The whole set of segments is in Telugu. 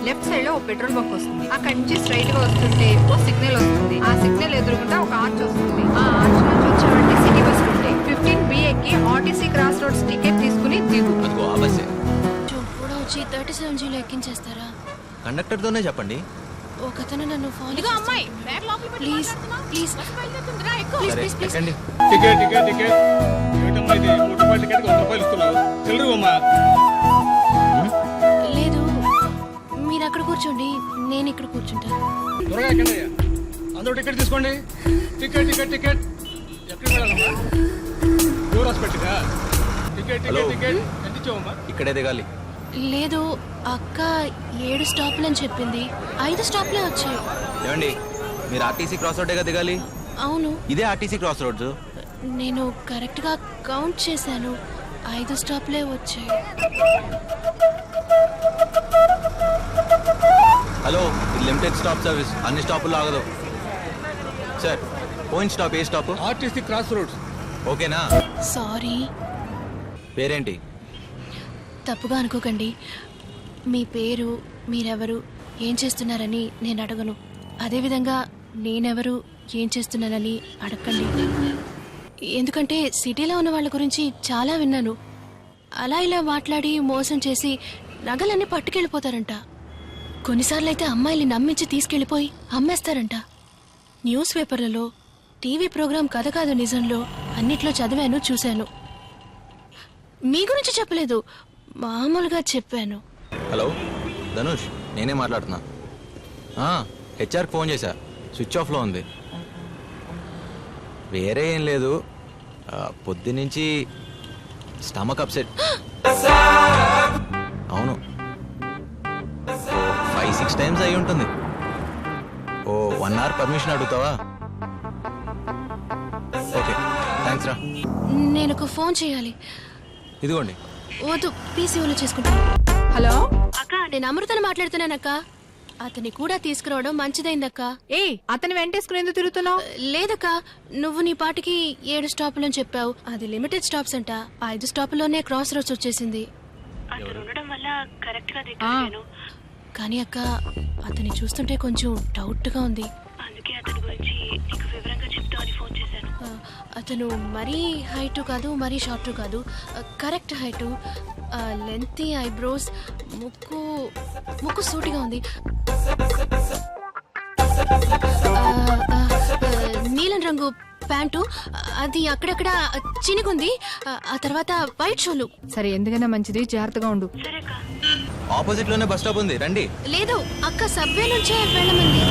లెఫ్ట్ సైడ్ లో ఒక పెట్రోల్ బంక్ వస్తుంది. అక్కడి నుంచి స్ట్రైట్ గా వస్తుంటే ఓ సిగ్నల్ వస్తుంది. ఆ సిగ్నల్ ఎదురుగుండా ఒక ఆర్చ్ వస్తుంది. ఆ ఆర్చ్ నుంచి వచ్చామంటే సిటీ బస్ ఉంటాయి. 15B ఎక్కి ఆర్టీసీ క్రాస్ రోడ్స్ టికెట్ తీసుకుని దిగు. అదిగో ఆ బస్సే. కూడా వచ్చి 37Gలో ఎక్కించేస్తారా? కండక్టర్ తోనే చెప్పండి. ఒకతను నన్ను ఫాలో ఇదిగో అమ్మాయి, బ్యాగ్ లోపల పెట్టి ప్లీజ్ మాట్లాడుతున్నావు. ప్లీజ్ బస్ బయలుదేరుతుందిరా, ఎక్కు. ప్లీజ్ సరే ప్లీజ్ ప్లీజ్ ఎక్కండి. టికెట్ ఏమిటమ్మా ఇది? 3 రూపాయల టికెట్ 100 రూపాయలు ఇస్తున్నావు. చిల్లరమ్మా. లేదు, మీరు అక్కడ కూర్చోండి, నేను ఇక్కడ కూర్చుంటాను. త్వరగా ఎక్కండి అయ్యా. అందరూ టికెట్ తీసుకోండి. టికెట్ ఎక్కడికి వెళ్ళాలమ్మా? న్యూ హాస్పిటల్గా? Ticket hello. టికెట్ ఎంత ఇచ్చావమ్మా? ఇక్కడే దిగాలి. లేదు, అక్క 7 స్టాప్లని చెప్పింది, 5 స్టాప్లే వచ్చాయి. ఏమండి, మీరు ఆర్టీసీ క్రాస్ రోడ్డేగా దిగాలి. అవును, ఇదే ఆర్టీసీ క్రాస్ రోడ్స్. నేను కరెక్ట్గా కౌంట్ చేశాను, 5 స్టాప్లే వచ్చాయి. హలో, ఇది లిమిటెడ్ స్టాప్ సర్వీస్, అన్ని స్టాపుల్లో ఆగదు. సార్, పోయిన స్టాప్ ఏ స్టాప్? RTC cross roads. ఓకేనా? సారీ, పేరేంటి? తప్పుగా అనుకోకండి. మీ పేరు, మీరెవరు, ఏం చేస్తున్నారని నేను అడగను. అదేవిధంగా నేనెవరు, ఏం చేస్తున్నానని అడగండి. ఎందుకంటే సిటీలో ఉన్న వాళ్ళ గురించి చాలా విన్నాను. అలా ఇలా మాట్లాడి మోసం చేసి నగలన్నీ పట్టుకెళ్ళిపోతారంట. కొన్నిసార్లు అయితే అమ్మాయిల్ని నమ్మించి తీసుకెళ్ళిపోయి అమ్మేస్తారంట. న్యూస్ పేపర్లలో, టీవీ ప్రోగ్రాం కథ కాదు నిజంలో అన్నిట్లో చదివాను, చూశాను. మీ గురించి చెప్పలేదు, మామూలుగా చెప్పాను. హలో ధనుష్, నేనే మాట్లాడుతున్నా. హెచ్ఆర్కి ఫోన్ చేశా, స్విచ్ ఆఫ్లో ఉంది. వేరే ఏం లేదు, పొద్దునుంచి స్టమక్ అప్సెట్. అవును, 5-6 టైమ్స్ అయి ఉంటుంది. ఓ 1 అవర్ పర్మిషన్ అడుగుతావా? ఓకే, థ్యాంక్స్ రా. నేను ఒక ఫోన్ చేయాలి. ఇదిగోండి. వద్దు, పీసీఓలో చేసుకుంటాను. హలో అక్క, నేను అమృతని మాట్లాడుతున్నానక్క. అతన్ని కూడా తీసుకురావడం మంచిదైందక్క. ఏ అతని వెంటేసుకుని ఎందుకు తిరుగుతున్నావు? లేదక్క, నువ్వు నీ పాటికి 7 స్టాపులని చెప్పావు. అది లిమిటెడ్ స్టాప్స్ అంట. 5 స్టాపుల్లోనే క్రాస్ రోడ్స్ వచ్చేసింది. కానీ అక్క, అతన్ని చూస్తుంటే కొంచెం డౌట్ గా ఉంది. అందుకే అతని గురించి నీకు వివరంగా చెప్తామని ఫోన్ చేశాను. అతను మరీ హైట్ కాదు, మరీ షార్ట్ కాదు, కరెక్ట్ హైట్, లెంతీ ఐబ్రోస్, ముక్కు సూటిగా ఉంది, నీలం రంగు ప్యాంటు, అది అక్కడక్కడ చినిగుంది, ఆ తర్వాత వైట్ షూలు. సరే, ఎందుకైనా మంచిది, జాగ్రత్తగా ఉండు. ఆపోజిట్ లోనే బస్ స్టాప్ ఉంది, రండి. లేదు అక్క, సబ్వే నుంచే వెళ్ళమంది.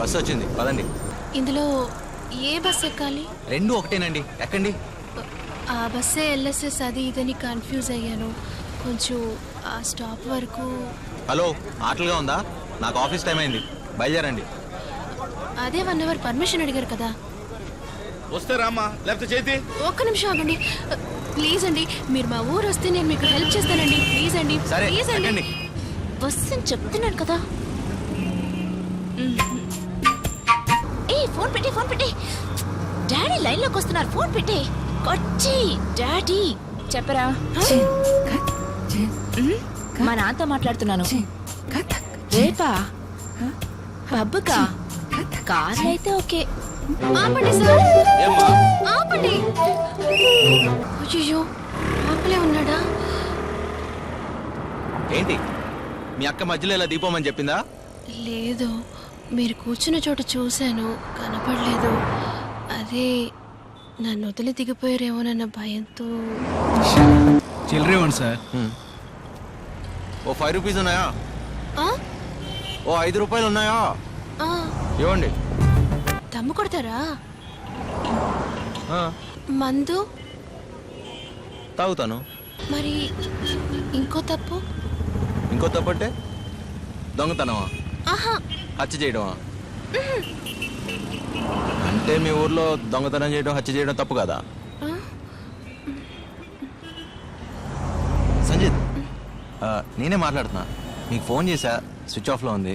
బస్ వచ్చింది, పదండి. ఇందులో ఏ బస్ ఎక్కాలి? 2 ఒకటేనండి, ఎక్కండి. ఆ బస్సే ఎల్ఎస్ఎస్ అది ఇదని కన్ఫ్యూజ్ అయ్యాను కొంచెం. ఆ స్టాప్ వరకు. హలో, ఆటలుగా ఉందా? నాకు ఆఫీస్ టైం అయింది, బయలుదేరండి. అదే 1 అవర్ పర్మిషన్ అడిగారు కదా. వస్తే రామ్మా, లేకపోతే చేతి. ఒక్క నిమిషం ఆగండి ప్లీజ్ అండి. మీరు మా ఊరు వస్తే నేను మీకు హెల్ప్ చేస్తానండి. ప్లీజ్ అండి, సరే, ప్లీజ్ అండి. ఎక్కండి. బస్ అని చెప్తున్నాను కదా. ఫోన్ పెట్టి డాడీ లైన్ లోకి వస్తున్నారు. ఫోన్ పెట్టి కొచ్చి డాడీ చెప్పరా? మా నాన్నతో మాట్లాడుతున్నాను. రేపా పబ్బుకా? కార్లు అయితే ఓకే. ఆపండి సార్, ఏమ్మా? ఆపండి. అయ్యో, ఆపలే ఉన్నాడా? ఏంటి, మీ అక్క మధ్యలో ఇలా దీపమని చెప్పిందా? లేదు, మీరు కూర్చున్న చోట చూశాను, కనపడలేదు. అదే నన్ను వదిలి దిగిపోయారేమోనన్న భయంతో. చిల్లరేమండి సార్? ఓ 5 రూపీస్ ఉన్నాయా? ఆ? ఓ 5 రూపాయలు ఉన్నాయా? ఆ, ఇవ్వండి. దమ్ము కొడతారా? ఆ, మందు తాగుతాను. మరి ఇంకో తప్పు? ఇంకో తప్పంటే దొంగతనమా? ఆహా, హత్య చేయడమా? అంటే మీ ఊర్లో దొంగతనం చేయడం, హత్య చేయడం తప్పు కదా? ఆ? సంజిత్, నేనే మాట్లాడుతున్నా. మీకు ఫోన్ చేశా, స్విచ్ ఆఫ్లో ఉంది.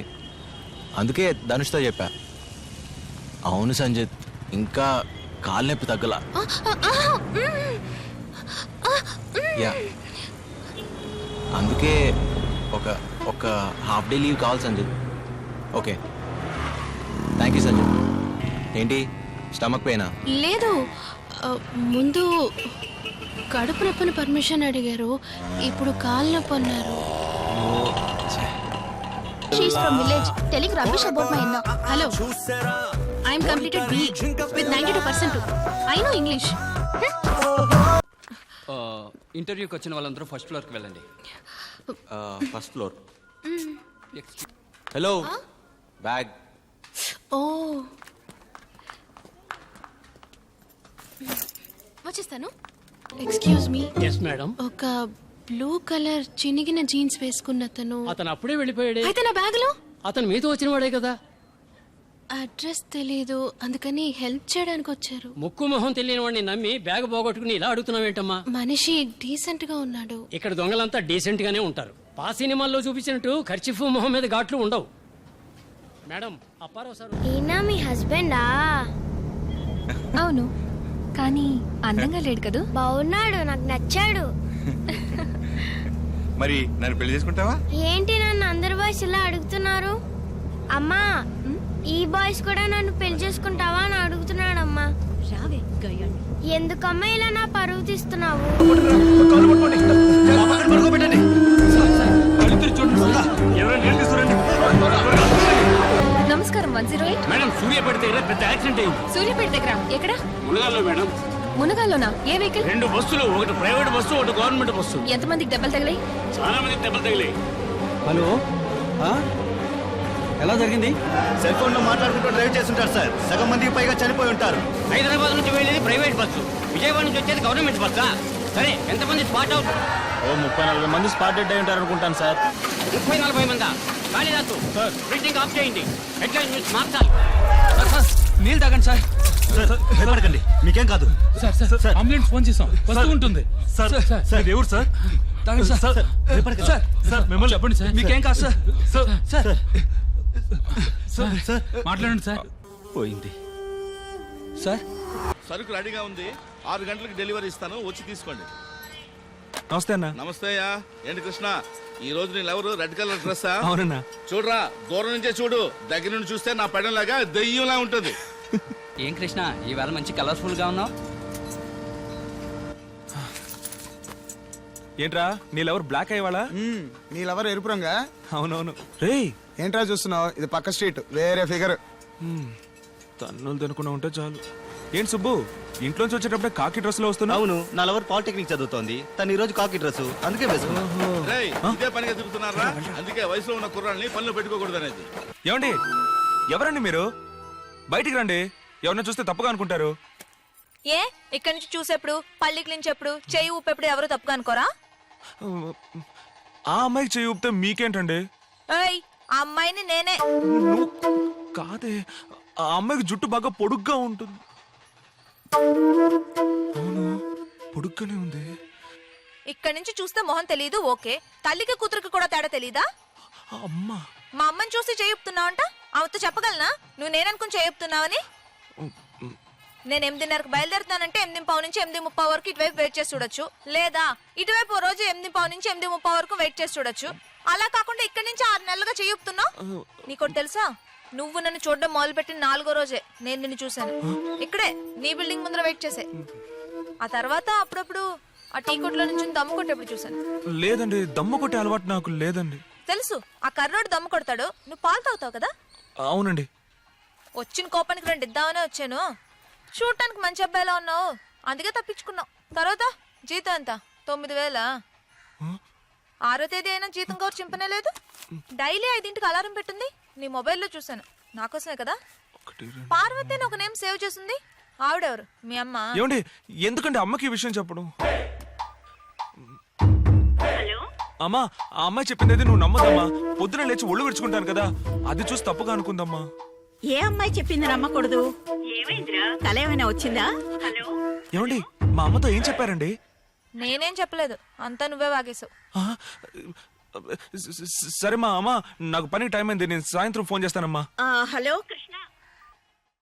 అందుకే ధనుష్తో చెప్పా. అవును సంజిత్, ఇంకా కాలు నొప్పి తగ్గలా. యా, అందుకే ఒక హాఫ్ డే లీవ్ కావాలి Sanjit. Okay, thank you Sanjit. ఏంటి స్టమక్ పెయినా? లేదు, ముందు కడుపు నొప్పిని పర్మిషన్ అడిగారు, ఇప్పుడు కాలు నొప్పి అన్నారు. She's from village, telling rubbish about my in-law. Hello, I'm completed BE with 92%. I know English. ఇంటర్వ్యూకి వచ్చిన వాళ్ళందరూ ఫస్ట్ ఫ్లోర్కి వెళ్ళండి. First floor. Hello, bag. ఓ, వచ్చేస్తాను. Excuse me. Yes madam. ఒక బ్లూ కలర్ చినిగిన జీన్స్ వేసుకున్న అతను అప్పుడే వెళ్ళిపోయాడే. అయితే నా బ్యాగ్ లో అతను మీతో వచ్చిన వాడే కదా. అడ్రస్ తెలీదు, అందుకని హెల్ప్ చేయడానికి వచ్చారు. ముక్కు మొహం తెలియని వాడిని నమ్మి బ్యాగ్ పోగొట్టుకుని ఇలా అడుగుతున్నావేంటమ్మా? మనిషి డీసెంట్ గా ఉన్నాడు. ఇక్కడ దొంగలంతా డీసెంట్ గానే ఉంటారు. పా సినిమాల్లో చూపించినట్టు ఖర్చిఫ్ మొహం మీద ఘాట్లు ఉండవు. Madam, Apparao sir. ఈయన మీ హస్బెండా? అవును, కానీ అందంగా లేడు కదూ. బాగున్నాడు, నాకు నచ్చాడు. మరి నన్ను పెళ్లి చేసుకుంటావా? ఏంటి నన్ను అందరు బాయ్స్ ఇలా అడుగుతున్నారు? అమ్మా, ఈ బాయ్స్ కూడా నన్ను పెళ్లి చేసుకుంటావా అని అడుగుతున్నాడమ్మా. ఎందుకమ్మా ఇలా నా పరువు తీస్తున్నావు? నమస్కారం. 108. మేడం, సూర్యాపేట దగ్గర పెద్ద యాక్సిడెంట్ అయింది. సూర్యాపేట దగ్గర ఎక్కడ? మునగాల్లో మేడం. మునగాల్లోనా? ఏ వెహికల్? 2 బస్సులు, ఒకటి ప్రైవేట్ బస్సు, ఒకటి గవర్నమెంట్ బస్సు. ఎంతమందికి దెబ్బలు తగిలాయి? చాలా మందికి దెబ్బలు తగిలాయి. హలో, ఎలా జరిగింది? సెల్ ఫోన్ లో మాట్లాడుకుంటూ డ్రైవ్ చేస్తుంటారు సార్. సగం మందికి పైగా చనిపోయి ఉంటారు. హైదరాబాద్ నుంచి వెళ్ళేది ప్రైవేట్ బస్సు, విజయవాడ నుంచి వచ్చేది గవర్నమెంట్ బస్సా? సరే, ఎంతమంది స్పాట్ అవుట్? 30-40 మంది స్పాట్ డెడ్ అయి ఉంటారు అనుకుంటాను సార్. 30-40 మందా? కాళీదాసు, ప్రింటింగ్ ఆఫ్ చేయండి. హెడ్లైన్ న్యూస్ మార్చాలి. నీళ్ళు తాగండి సార్. భయపడకండి, మీకేం కాదు. సార్, అంబులెన్స్ ఫోన్ చేసాం, వస్తూ ఉంటుంది. సార్ సార్ ఎవరు సార్? తాగండి సార్. భయపడకండి సార్, సార్ మిమ్మల్ని చెప్పండి సార్. మీకేం కాదు సార్. సార్ సార్ సార్ మాట్లాడండి సార్. పోయింది సార్, సరుకు రెడీగా ఉంది. 6 గంటలకు డెలివరీ ఇస్తాను, వచ్చి తీసుకోండి. నమస్తే అన్న. నమస్తే అయ్యా. ఏంటి కృష్ణ, ఈ రోజు నీళ్ళెవరు? Red colour డ్రెస్సా? అవునన్నా. చూడరా, దూరం నుంచే చూడు, దగ్గర నుండి చూస్తే నా పెడంలాగా దెయ్యంలా ఉంటుంది. ఏం కృష్ణ, ఈవేళ మంచి కలర్ఫుల్ గా ఉన్నావు. ఏంట్రా నీళ్ళెవరు బ్లాక్ అయ్యేవాళ్ళ? నీళ్ళెవరు ఎరుపు రంగా? అవునవును. రే, ఏంట్రా చూస్తున్నావు? ఇది పక్క స్ట్రీట్, వేరే ఫిగర్. తన్నులు తినకుండా ఉంటే చాలు. ఏంటి సుబ్బు, ఇంట్లోంచి వచ్చేటప్పుడే కాకి డ్రెస్ లో వస్తున్నావు? అవును, నా లవర్ పాలిటెక్నిక్ చదువుతోంది. తను ఈ రోజు కాకి డ్రెస్, అందుకే వేసుకున్నా. రేయ్, ఇదే పనిగా తిరుగుతున్నారా? అందుకే వయసులో ఉన్న కుర్రాళ్ళని పనులు పెట్టుకోకూడదు అనేది. ఏమండి, ఎవరండి మీరు? బయటికి రండి, ఎవరిని చూస్తే తప్పుగా అనుకుంటారు. ఏ ఇక్కడి నుంచి చూసేప్పుడు, పల్లికి నుంచెప్పుడు, చెయ్యి ఊపెప్పుడు ఎవరు తప్పుగా అనుకోరా? ఆ అమ్మాయికి చేయి ఊపితే మీకేంటండి? ఏయ్, ఆ అమ్మాయిని నేనే. నువ్వు కాదే, ఆ అమ్మాయికి జుట్టు బాగా పొడుగ్గా ఉంటుంది. అవును, పొడుగ్గానే ఉంది. ఇక్కడి నుంచి చూస్తే మొహం తెలీదు, ఓకే. తల్లికి కూతురికి కూడా తేడా తెలీదా? అమ్మా, మా అమ్మని చూసి చేయుపుతున్నావంట. ఆమెతో చెప్పగలనా నువ్వు నేననుకుని చేయుపుతున్నావని? నేను 8:30కి బయలుదేరుతానంటే 8:15 నుంచి 8:30 వరకు ఇటువైపు వెయిట్ చేసి చూడొచ్చు, లేదా ఇటువైపు ఓ రోజు 8:15 నుంచి 8:30 వరకు వెయిట్ చేసి చూడొచ్చు. అలా కాకుండా ఇక్కడి నుంచి 6 నెలలుగా చేయుపుతున్నావు. నీకోటి తెలుసా, నువ్వు నన్ను చూడడం మొదలుపెట్టిన 4వ రోజే నేను నిన్ను చూశాను. ఇక్కడే నీ బిల్డింగ్ ముందర వెయిట్ చేసే. ఆ తర్వాత అప్పుడప్పుడు ఆ టీ కొట్లో నుంచి దమ్ము కొట్టేప్పుడు చూశాను. లేదండి, దమ్ము కొట్టే అలవాటు నాకు లేదండి. తెలుసు, ఆ కర్రోడు దమ్ము కొడతాడు, నువ్వు పాలు తాగుతావు కదా. అవునండి. వచ్చిన కోపానికి 2 ఇద్దామనే వచ్చాను. చూడటానికి మంచి అబ్బాయిలా ఉన్నావు, అందుకే తప్పించుకున్నావు. తర్వాత జీతం ఎంత? 9,000. 6వ తేదీ అయినా జీతం కవర్ చింపనే లేదు. డైలీ 5ంటికి అలారం పెట్టింది, నీ మొబైల్లో చూశాను. నాకోసమే కదా. పార్వతి అని ఒక నేమ్ సేవ్ చేసింది, ఆవిడెవరు? మీ అమ్మ. ఏమండి, ఎందుకండి అమ్మకి ఈ విషయం చెప్పడం? అమ్మా, ఆ అమ్మాయి చెప్పింది నువ్వు నమ్మదమ్మా. పొద్దున లేచి ఒళ్ళు విడుచుకుంటాను కదా, అది చూసి తప్పుగా అనుకుందమ్మా. ఏ అమ్మాయి చెప్పింది నమ్మకూడదు? కల ఏమైనా వచ్చిందా? ఏమండి, మా అమ్మతో ఏం చెప్పారండి? నేనేం చెప్పలేదు, అంతా నువ్వే వాగేశావు. సరే మా అమ్మ, నాకు పనికి టైం అయింది, నేను సాయంత్రం ఫోన్ చేస్తానమ్మా. హలో కృష్ణ,